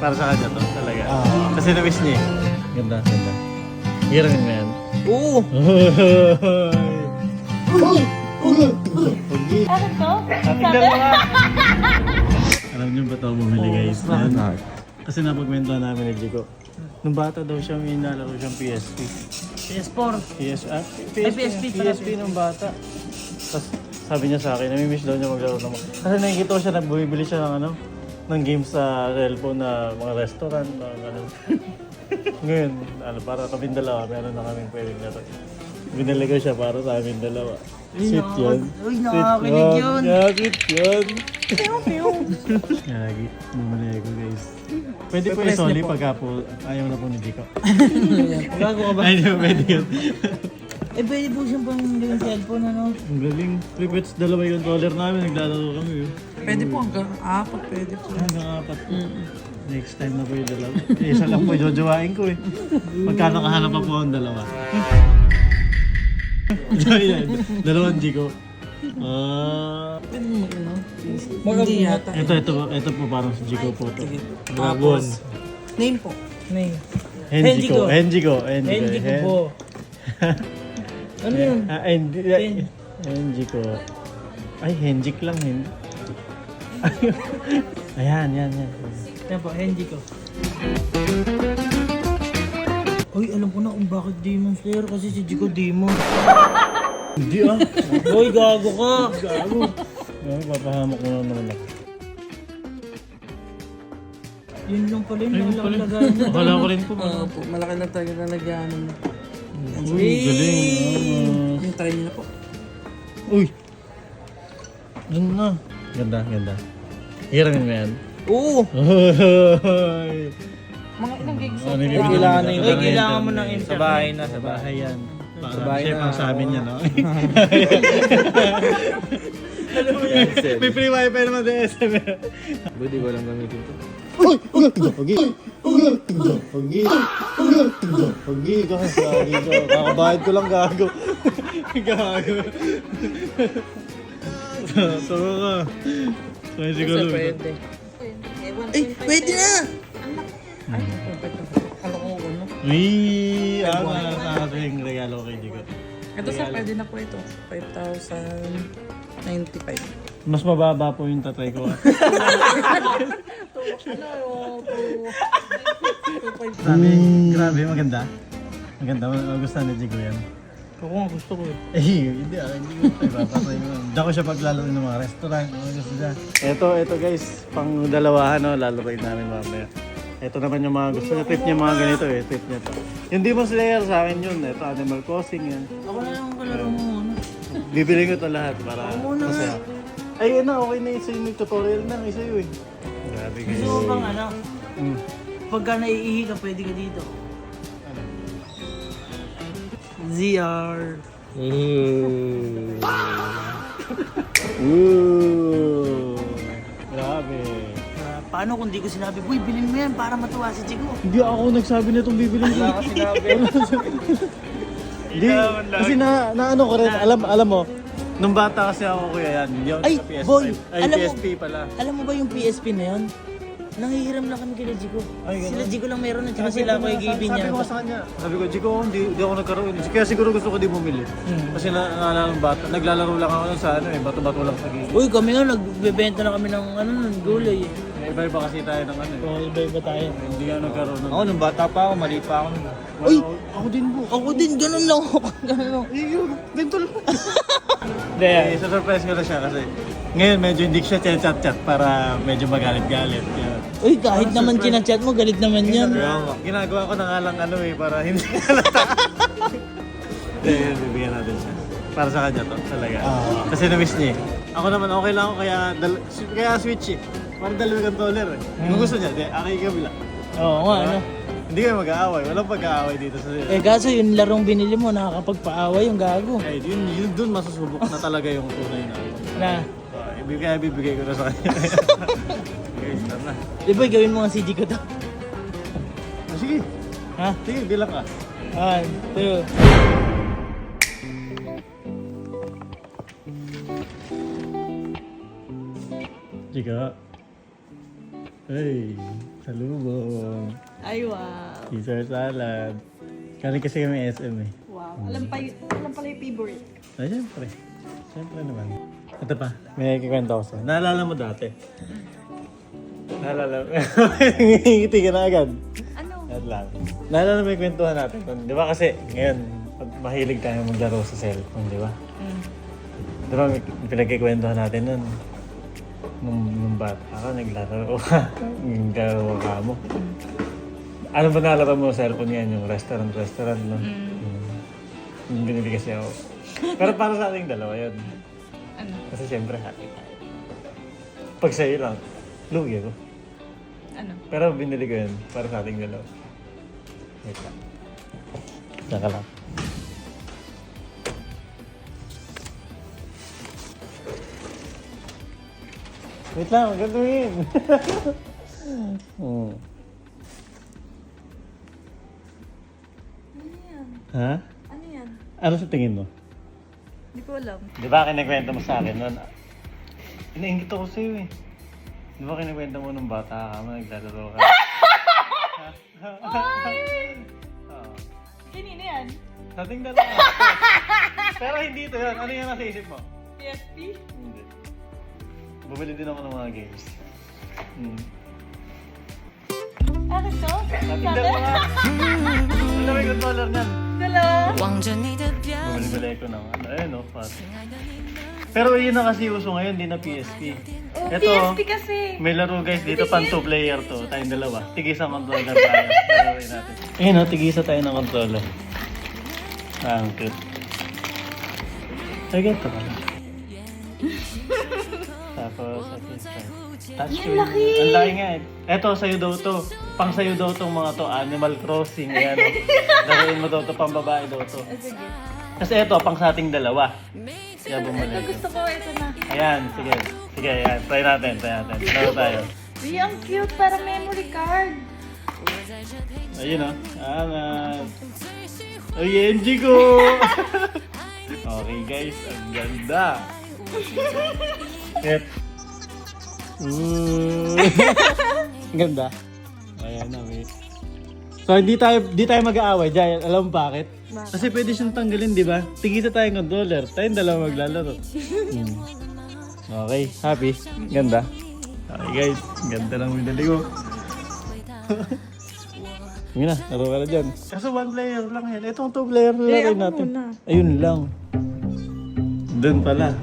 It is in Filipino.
Para sa kanya to, talaga. Kasi na-miss niya eh. Ganda, ganda. Hiramin mo yan. Oo! Akin to? Alam niyo ba ito bumili guys? Kasi napagmentuhan namin ni Jico. Nung bata daw siya, may nalaro siyang PSP. PS4. PSP nung bata. Tapos sabi niya sa akin, namimiss daw niya maglaro naman. Kasi nakikita ko siya, nagbumibili siya ng ng games sa cellphone na mga restaurant, mga ganun. Ngayon, para kaming dalawa, meron na kaming pwedeng laro. Binili ko siya para sa amin dalawa. Sweet yun. Uy, nakakilig yun. Sweet yun. Yagi, bumili ko guys. Pwede po isoli pagka po ayaw na po ni Jico. Gago ka ba? Ay, di ba pwede yun? Pwede po siyang pang yung cellphone, ano? Ang galing. Tripets, dalawa yung controller namin, naglalaro kami yun. Pwede po hanggang 4, pwede po. Hanggang 4 po. Next time na po yung dalawa. Isa lang po, jojowain ko eh. Magkano kahanap pa po ang dalawa? Dalawang Jico. Pwede mo ano? Hindi yata. Ito po parang si Jico po to. Dragon. Name po. Name. Henjico po. Ano yun? Henjico. Ay, Henjik lang. Ayan. Yan po, Henjico. Uy, alam ko na kung bakit Demon Slayer kasi si Jico Demon. Hindi ah. Uy, gago ka! Gago. Papahamak mo naman ako. Yun lang pala yung nakalagay niya. Akala ko rin po. Po, malaki lang talaga na nagyanan mo. Uy, galing. Yung try niyo na po. Uy. Doon na. Ganda. Hiramin mo yan. Oo! Uy. Mga ilang gigs. Kailangan mo ng internet. Sa bahay na, sa bahay yan. Sa bahay na. Pang sa amin yan, no? Alam mo yan. May free wifi naman sa SM. Buti ko lang gamitin to. Pagi, kakabayad ko lang gago. Gago. Tama ka. Kaya siguro. Ay, pwede na! Kala ko ano? Uy, sa aking regalo kay Jico. Ito sa pwede na po ito. 5,095. Mas mababa po yung tatay ko. Grabe, maganda. Maganda, magustuhan ni Jico yan. Ako nga gusto ko eh. Hindi hindi ko ipapatay mo. Diyan ko siya paglalaro ng mga restaurant, mga gusto niya. Ito guys, pang dalawahan, no, lalaroin namin mamaya. Ito naman yung mga gusto niya, trip niya mga ganito eh, trip niya to. Yung Demon Slayer sa akin yun, ito Animal Crossing yan. Ako na lang kalaro mo ano. Bibili ko ito lahat para masaya. Ay, okay na isa yung tutorial na, isa yun eh. Grabe guys. Gusto mo bang ano? Mm. Pagka naiihi ka, pwede ka dito. ZR. Grabe. Paano kung di ko sinabi, boy, bilhin mo yan para matuwa si Jico? Hindi ako nagsabi na itong bibilin ko. Wala ka sinabi. Hindi, kasi na ano ko rin, alam mo, nung bata kasi ako kuya yan, hindi ako Ay, sa PS5. boy, Ay, alam mo- PSP pala. Alam mo ba yung PSP na yun? Nanghihiram lang kami kila Jico. Ay, ganun. Sila Jico lang meron at saka sila ko i-giving niya. Sabi ko sa kanya, sabi ko, Jico, hindi ako nagkaroon. Kaya siguro gusto ko di bumili. Kasi naalala ng bata, naglalaro lang ako nun sa bato-bato lang sa game. Uy, kami nga, nagbebenta na kami ng gulay eh. Iba-iba kasi tayo ng Oo, iba-iba tayo. Hindi ako nagkaroon ng... Ako nung bata pa ako, mali pa ako. Uy! Ako din po. Ako din, ganun lang ako. Ganun lang. Yun, ganito lang. Hindi, surprise ko na siya kasi ngayon medyo hindi siya chat-chat para medyo magalit-galit. Yan. Uy, kahit naman kinachat mo, galit naman yan. Ginagawa ko na nga lang para hindi halata. Hindi, bibigyan natin siya. Para sa kanya to, talaga. Kasi na-miss niya eh. Ako naman okay lang ako kaya switch eh. Parang dalawang controller eh. Kung gusto niya, di, aking kabila. Oo nga, ano. Hindi kayo mag-aaway. Walang pag-aaway dito sa... Kaso yung larong binili mo, nakakapagpaaway yung gago. Eh, yun dun masusubok na talaga yung tunay na. Na, Kaya bibigay ko na sa kanya. Guys, tara na. di ba gawin mo ang CD ko to? Sige, Ha? sige, bilang ka. 1, 2. Jika. Ay, salubong. Ay, wow. Caesar salad. Kaling kasi kami SM eh. Wow. Alam pala yung favorite. Ay, syempre. Syempre naman. Ito pa, may kikwento ko sa'yo. Naalala mo dati? Naalala mo? Ngingiti ka na agad. Ano? At lang. Naalala mo yung kwentuhan natin. Di ba kasi ngayon, pag mahilig tayo maglaro sa cellphone, di ba? Di ba may pinagkikwentuhan natin nun? Nung bata ka, naglaro ka. Naglaro ka mo. Ano ba nalaro mo sa cellphone yan? Yung restaurant, no? Yung binili kasi ako. Pero para sa ating dalawa yun. Ano? Kasi siyempre happy tayo. Pag sa'yo lang, lugi ako. Ano? Pero binili ko yun para sa ating dalawa. Wait lang. Saka lang. Wait lang, huwag gagawin. Ano yan? Ha? Ano yan? Ano sa tingin mo? Hindi ko alam. Di ba kinikwento mo sa akin noon? Inaingit ako sa'yo eh. Di ba kinikwento mo nung bata ka, naglalaro ka? Oo. Kanina yan? Sa ating dalawa. Pero hindi ito yun. Ano yung nasa isip mo? PSP? Hindi. Bumili din ako ng mga games. Ano to? Sa ating dalawa. Ano may controller niyan? Dalawa? Bumili ko ng ano, ayun o, fast. Pero yun na kasi uso ngayon, di na PSP. Oh, Ito, PSP kasi. may laro guys dito, pang 2 player to. Tayong dalawa. Tigisa controller tayo. Laruin natin. Ayun o, tigisa tayo ng controller. Ang cute. Ay, ganito ka. Tapos, touchscreen. Ang laki nga eh. Eto, sa'yo daw to. Pang sa'yo daw tong mga to. Animal Crossing. Ayan o. Laruin mo daw to, pang babae daw to. Sige. Kasi eto, pang sa ating dalawa. Kaya Ito bumalik. gusto ko, ito na. Ayan, sige. Sige, ayan. Try natin. Laro tayo. Uy, ang cute para memory card. Ayun o. Angat. Ay, NG ko! Okay guys, ang ganda. Yep. Ang ganda. Ayan na, wait. So, di tayo mag-aaway dyan. Alam mo bakit? Kasi pwede siyang tanggalin, di ba? Tigisa tayong controller. Tayong dalawa maglalaro. Okay, happy? Ganda. Okay guys, ganda lang binili ko. Yun na, laro ka na dyan. Kaso 1 player lang yan. Itong 2 player lang natin. Ayun lang. Doon pala.